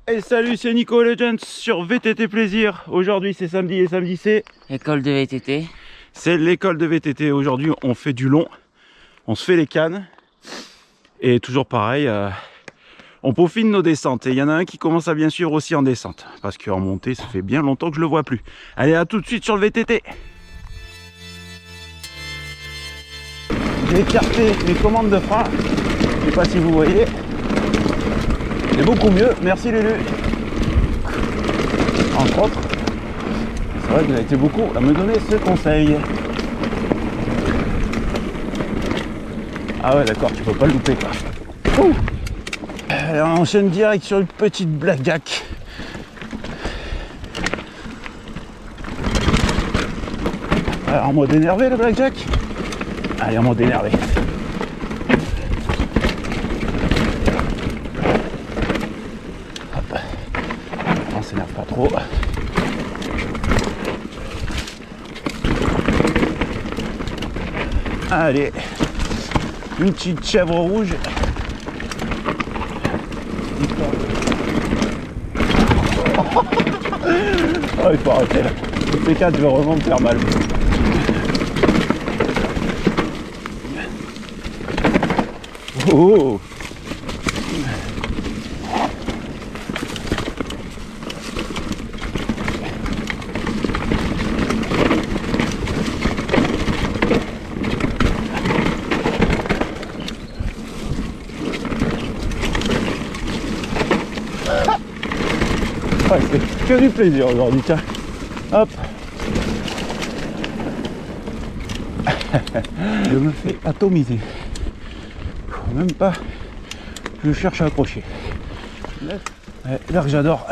Et salut, c'est Nico Legends sur VTT Plaisir. Aujourd'hui c'est samedi et samedi c'est école de VTT. C'est l'école de VTT. Aujourd'hui on fait du long, on se fait les cannes. Et toujours pareil, on peaufine nos descentes. Et il y en a un qui commence à bien suivre aussi en descente. Parce qu'en montée ça fait bien longtemps que je le vois plus. Allez, à tout de suite sur le VTT. J'ai écarté mes commandes de frein. Je sais pas si vous voyez. C'est beaucoup mieux, merci Lulu. Entre autres, c'est vrai que vous avez été beaucoup à me donner ce conseil. Ah ouais d'accord, tu peux pas le louper quoi. Ouh. Allez, on enchaîne direct sur une petite blackjack. Alors, en mode énervé le blackjack. Allez, en mode énervé. On s'énerve pas trop. Allez, une petite chèvre rouge. Oh, il faut arrêter là. Ces cas, je vais vraiment me faire mal. Oh! Ouais, c'est que du plaisir aujourd'hui, tiens. Hop. Je me fais atomiser. Même pas. Je cherche à accrocher. Ouais, là que j'adore.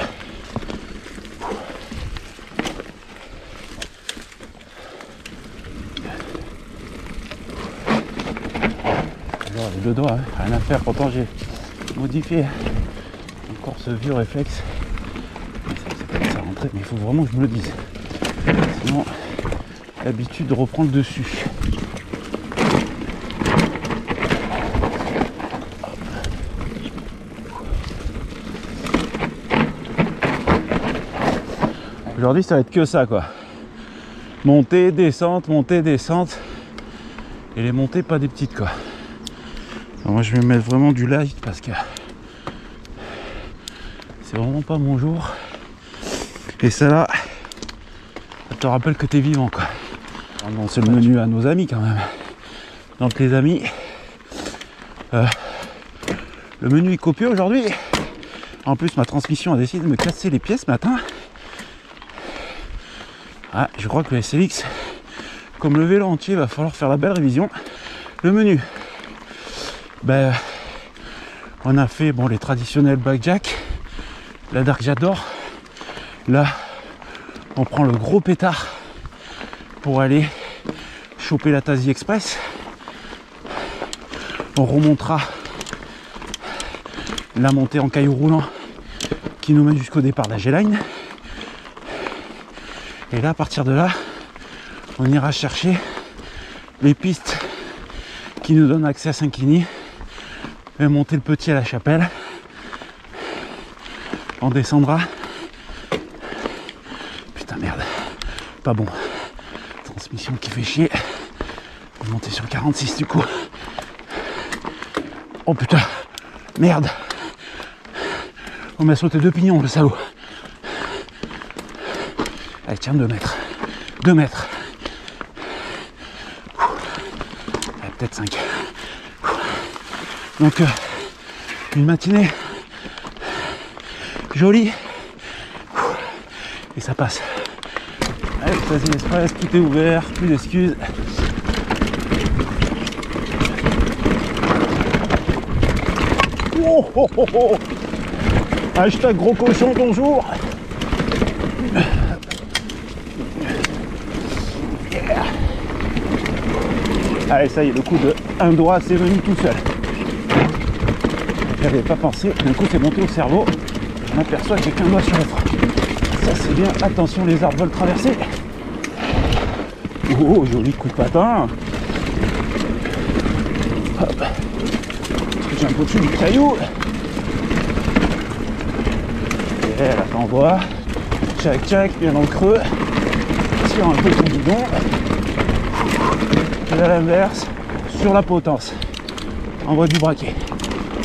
Alors, les deux doigts, hein, rien à faire. Pourtant j'ai modifié encore ce vieux réflexe. Ça rentrait, mais il faut vraiment que je me le dise. Sinon, l'habitude de reprendre dessus. Aujourd'hui ça va être que ça quoi. Montée, descente, montée, descente. Et les montées pas des petites quoi. Alors moi je vais mettre vraiment du light parce que c'est vraiment pas mon jour. Et ça là, ça te rappelle que t'es vivant quoi. On c'est le menu à nos amis quand même. Donc les amis, le menu est copieux aujourd'hui. En plus ma transmission a décidé de me casser les pieds ce matin. Ah, je crois que le SLX, comme le vélo entier, va falloir faire la belle révision. Le menu, ben, on a fait bon les traditionnels blackjack, la dark j'adore. Là, on prend le gros pétard pour aller choper la Tassie Express. On remontera la montée en caillou roulant qui nous mène jusqu'au départ d'Ageline. Et là, à partir de là, on ira chercher les pistes qui nous donnent accès à Saint-Quigny et monter le petit à la chapelle. On descendra. Putain merde, pas bon. Transmission qui fait chier. On va monter sur 46 du coup. Oh putain, merde. On m'a sauté 2 pignons le salaud. Allez, tiens, 2 mètres. 2 mètres. Allez, peut-être 5. Donc, une matinée jolie. Et ça passe. Allez, Tassie Express, tout est ouvert, plus d'excuses. Oh, oh, oh, oh. Hashtag gros cochon, bonjour. Allez, ça y est, le coup de un doigt, c'est venu tout seul. J'avais pas pensé, d'un coup c'est monté au cerveau. Je m'aperçois que j'ai qu'un doigt sur le frein. Ça c'est bien, attention, les arbres veulent traverser. Oh, joli coup de patin. Hop. J'ai un peu dessus du caillou. Envoie. Tchac tchac, bien dans le creux. Tire un peu ton bidon. Et à l'inverse, sur la potence. Envoie du braquet.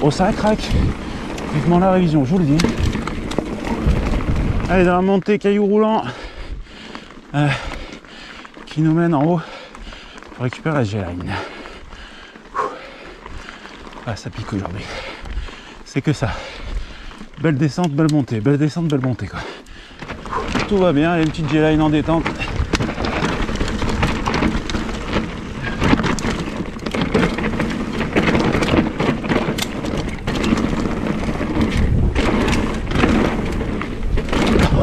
Oh, ça craque. Vivement la révision, je vous le dis. Allez, dans la montée, caillou roulant. Qui nous mène en haut pour récupérer la G-Line. Ah, ça pique aujourd'hui. C'est que ça. Belle descente, belle montée. Belle descente, belle montée, quoi. Tout va bien. Il y a une petite G-Line en détente.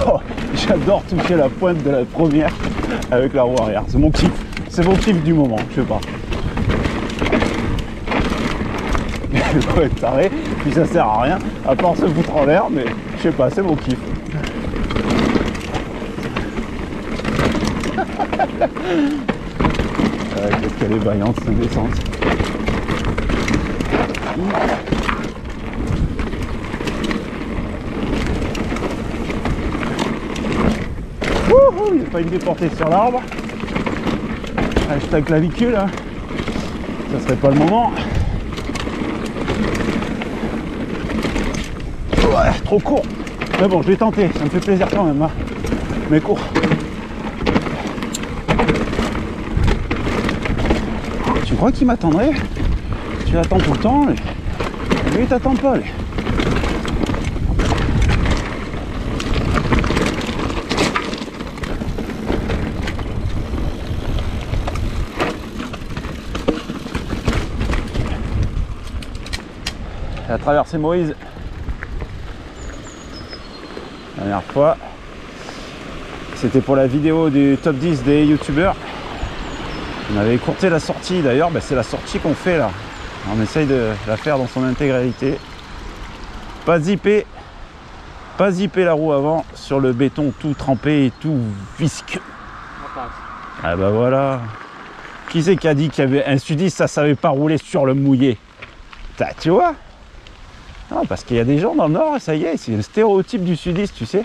Oh, j'adore toucher la pointe de la première avec la roue arrière. C'est mon kiff. C'est mon kiff du moment. Je sais pas. Il faut être taré, puis ça sert à rien, à part se foutre en l'air, mais je sais pas, c'est mon kiff. Qu'est-ce qu'elle est vaillante cette descente. Wouhou, il n'y a pas une déportée sur l'arbre. Hashtag clavicule, hein. Ça serait pas le moment. Ouais, trop court. Mais bon, je vais tenter, ça me fait plaisir quand même, hein. Mais court. Tu crois qu'il m'attendrait? Tu l'attends tout le temps, lui il t'attend pas, lui. Elle a traversé Moïse la dernière fois. C'était pour la vidéo du top 10 des youtubeurs. On avait écourté la sortie d'ailleurs, c'est la sortie qu'on fait là. On essaye de la faire dans son intégralité. Pas zipper la roue avant sur le béton tout trempé et tout visqueux. Ah bah voilà. Qui c'est qui a dit qu'il y avait un sudiste, ça savait pas rouler sur le mouillé? Tu vois? Non, parce qu'il y a des gens dans le nord, ça y est, c'est le stéréotype du sudiste, tu sais.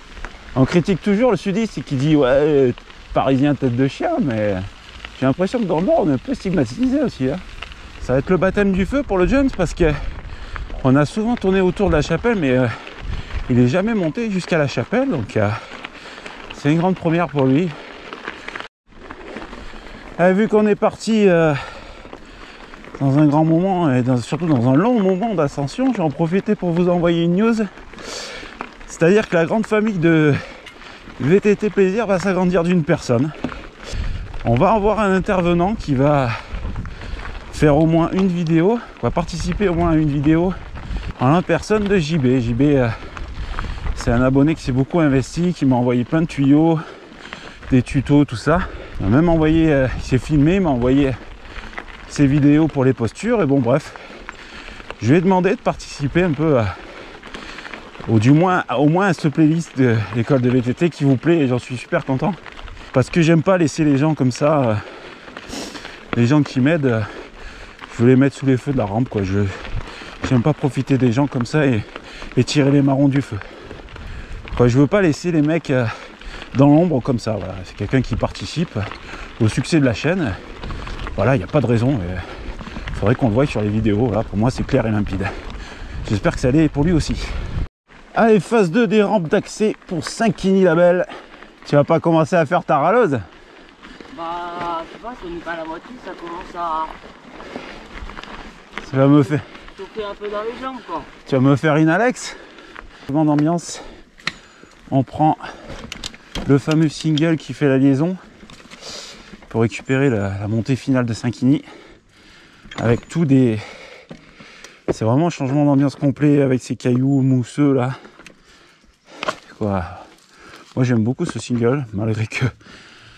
On critique toujours le sudiste qui dit ouais, parisien tête de chien, mais j'ai l'impression que dans le nord on est un peu stigmatisé aussi, hein. Ça va être le baptême du feu pour le Jones parce que on a souvent tourné autour de la chapelle, mais il n'est jamais monté jusqu'à la chapelle, donc c'est une grande première pour lui. Vu qu'on est parti dans un grand moment et surtout dans un long moment d'ascension, je vais en profiter pour vous envoyer une news. C'est-à-dire que la grande famille de VTT Plaisir va s'agrandir d'une personne. On va avoir un intervenant qui va faire au moins une vidéo, va participer au moins à une vidéo en la personne de JB. JB, c'est un abonné qui s'est beaucoup investi, qui m'a envoyé plein de tuyaux, des tutos, tout ça. Il m'a même envoyé, il s'est filmé, il m'a envoyé ses vidéos pour les postures. Et bon, bref, je lui ai demandé de participer un peu au moins à ce playlist de l'école de VTT qui vous plaît, et j'en suis super content parce que j'aime pas laisser les gens comme ça, les gens qui m'aident, je veux les mettre sous les feux de la rampe, quoi. J'aime pas profiter des gens comme ça et tirer les marrons du feu, quoi. Je veux pas laisser les mecs dans l'ombre comme ça, voilà. C'est quelqu'un qui participe au succès de la chaîne, voilà, il n'y a pas de raison. Il faudrait qu'on le voie sur les vidéos, voilà. Pour moi c'est clair et limpide. J'espère que ça l'est pour lui aussi. Allez, phase 2 des rampes d'accès pour Saint-Quiny la Belle. Tu vas pas commencer à faire ta râleuse? Bah, je sais pas, si on n'est pas à la moitié, ça commence à... Ça va me faire... chauffer un peu dans les jambes, quoi. Tu vas me faire une Alex? Changement d'ambiance. On prend le fameux single qui fait la liaison pour récupérer la montée finale de Saint-Quiny. Avec tout des... C'est vraiment un changement d'ambiance complet avec ces cailloux mousseux là. Quoi. Moi j'aime beaucoup ce single, malgré que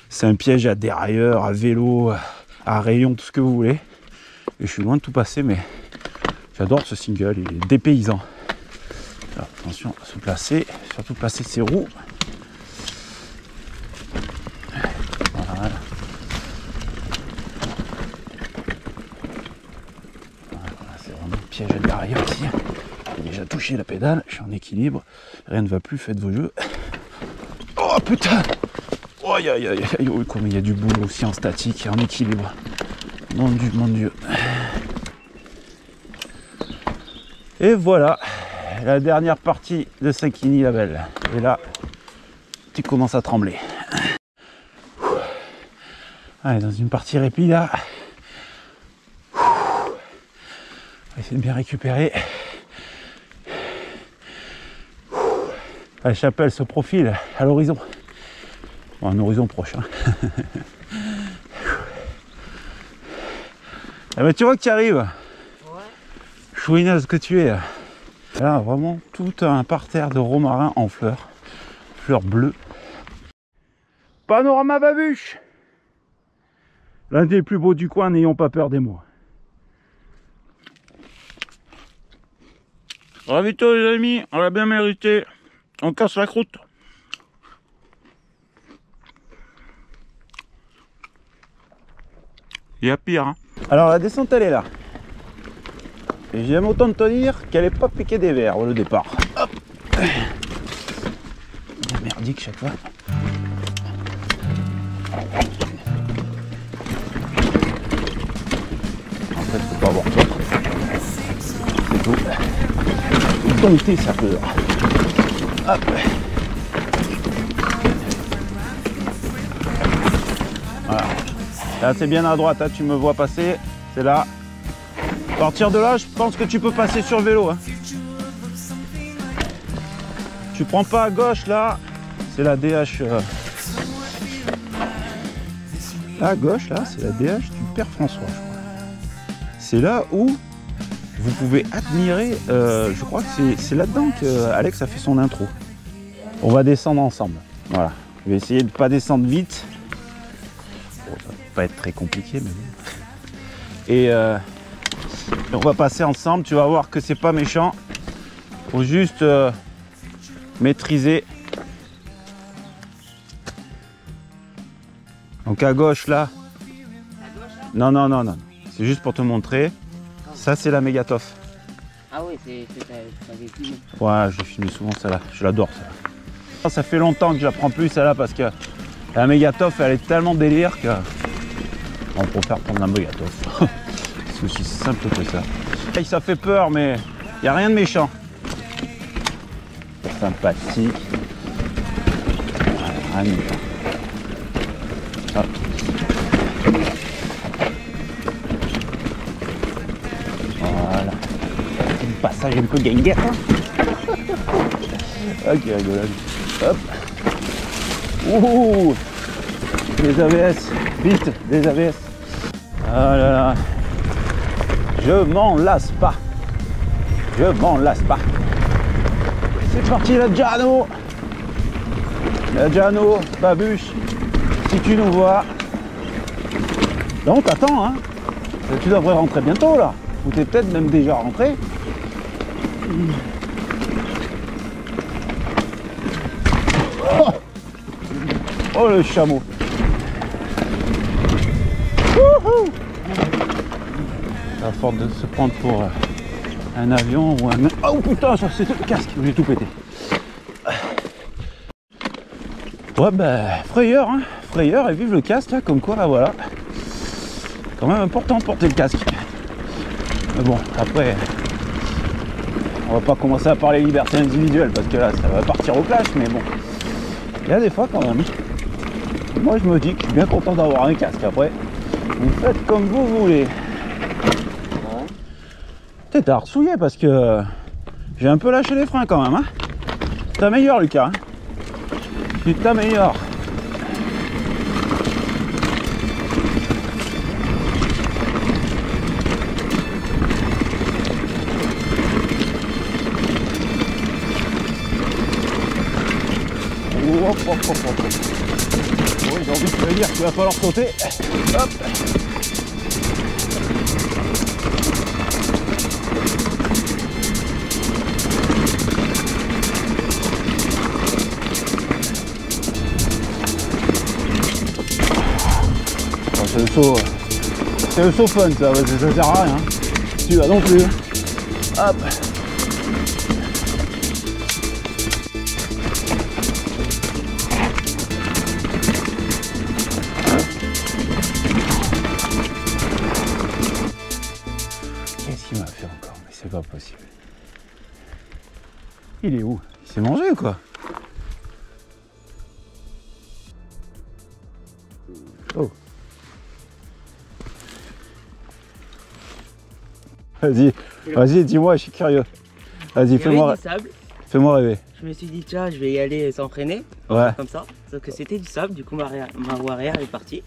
c'est un piège à dérailleur, à vélo, à rayon, tout ce que vous voulez. Et je suis loin de tout passer, mais j'adore ce single, il est dépaysant. Alors, attention à se placer, surtout placer ses roues. Voilà. Voilà, c'est vraiment un piège à dérailleur ici. J'ai déjà touché. toucher la pédale, je suis en équilibre, rien ne va plus, faites vos jeux. Oh putain! Oh aïe aïe aïe aïe, oh, comme il y a du boulot aussi en statique et en équilibre. Mon Dieu, mon Dieu. Et voilà, la dernière partie de Saint-Quigny-la-Belle. Et là, tu commences à trembler. Allez, dans une partie répit là. On va essayer de bien récupérer. La chapelle se profile à l'horizon. Bon, un horizon proche. Hein. Ah bah, tu vois que tu arrives. Ouais. Chouinasse que tu es. Là, vraiment tout un parterre de romarin en fleurs. Fleurs bleues. Panorama Babuche. L'un des plus beaux du coin, n'ayons pas peur des mots. Ravito les amis, on l'a bien mérité. On casse la croûte. Il y a pire. Hein. Alors la descente elle est là. Et j'aime autant te dire qu'elle n'est pas piquée des verres au départ. Hop. Bien merdique chaque fois. En fait, faut pas avoir peur. C'est tout. Dompter sa peur. Hop. Voilà. Là, c'est bien à droite, hein, tu me vois passer. C'est là. À partir de là, je pense que tu peux passer sur le vélo. Hein. Tu prends pas à gauche, là. C'est la DH. Là, à gauche, là, c'est la DH du Père François. C'est là où vous pouvez admirer, je crois que c'est là-dedans qu'Alex a fait son intro. On va descendre ensemble. Voilà. Je vais essayer de ne pas descendre vite. Bon, ça va pas être très compliqué, mais bon. Et on va passer ensemble. Tu vas voir que c'est pas méchant. Faut juste maîtriser. Donc à gauche là. Non, non, non, non. C'est juste pour te montrer. Ça, c'est la Mégatoff. Ah oui, c'est t'avais filmé. Ouais, je filme souvent celle-là. Je l'adore, celle-là. Ça fait longtemps que je la prends plus, celle-là, parce que la Mégatoff, elle est tellement délire que on préfère prendre la Mégatoff. C'est aussi simple que ça. Et ça fait peur, mais il n'y a rien de méchant. C'est sympathique. Rien de méchant. Hop. Voilà. C'est le passage un peu guinguette. Hein. Ah, quelle rigolade. Hop. Ouh. Des ABS. Vite, des ABS. Ah là là. Je m'en lasse pas. Je m'en lasse pas. C'est parti la Giano. La Giano, Babuche. Si tu nous vois. Là on t'attend hein. Tu devrais rentrer bientôt là. Ou t'es peut-être même déjà rentré. Oh, oh le chameau. À force de se prendre pour un avion ou un... Oh putain, ça c'est le casque, j'ai tout pété. Ouais bah frayeur, hein. Frayeur et vive le casque là, comme quoi là voilà. Quand même important de porter le casque. Mais bon, après, on va pas commencer à parler liberté individuelle parce que là ça va partir au clash, mais bon. Il y a des fois quand même. Moi je me dis que je suis bien content d'avoir un casque. Après, vous faites comme vous voulez. Peut-être à ressouiller parce que j'ai un peu lâché les freins quand même. Hein. Tu t'améliores Lucas. Hein. Tu t'améliores. Hop, hop, hop, hop. Oh, j'ai envie de te dire qu'il va falloir sauter. Hop. C'est le saut fun ça, ça sert à rien. Tu vas non plus. Hop. Il est où? Il s'est mangé ou quoi? Oh. Vas-y, vas-y, dis-moi, je suis curieux. Vas-y, fais-moi rêver. Je me suis dit, tiens, je vais y aller s'entraîner. Ouais. Comme ça. Sauf que c'était du sable, du coup ma roue arrière est partie.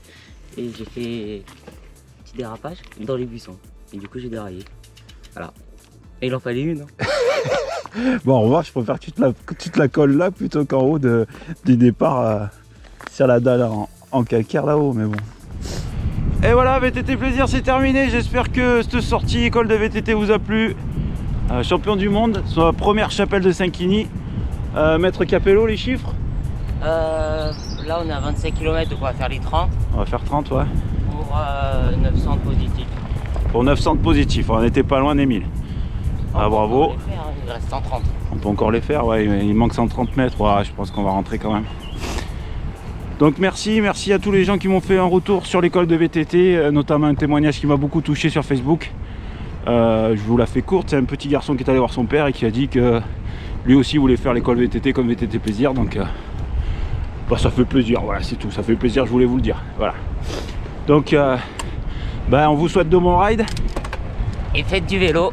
Et j'ai fait un petit dérapage dans les buissons. Et du coup j'ai déraillé. Voilà. Et il en fallait une. Hein. Bon, en revanche, je préfère que tu te la colles là plutôt qu'en haut du départ sur la dalle en calcaire là-haut, mais bon. Et voilà, VTT Plaisir, c'est terminé. J'espère que cette sortie école de VTT vous a plu. Champion du monde, sur la première chapelle de Saint-Quiny. Maître Capello, les chiffres? Là on est à 25 km, donc on va faire les 30. On va faire 30, ouais. Pour 900 positifs. Pour 900 positifs, on n'était pas loin des 1000. Ah, bravo. Faire, hein. Il reste 130. On peut encore les faire, ouais, il manque 130 mètres. Ouais, je pense qu'on va rentrer quand même. Donc merci à tous les gens qui m'ont fait un retour sur l'école de VTT, notamment un témoignage qui m'a beaucoup touché sur Facebook. Je vous la fais courte, c'est un petit garçon qui est allé voir son père et qui a dit que lui aussi voulait faire l'école VTT comme VTT Plaisir, donc bah, ça fait plaisir, voilà, c'est tout, ça fait plaisir, je voulais vous le dire, voilà. Donc bah, on vous souhaite de bons rides. Et faites du vélo.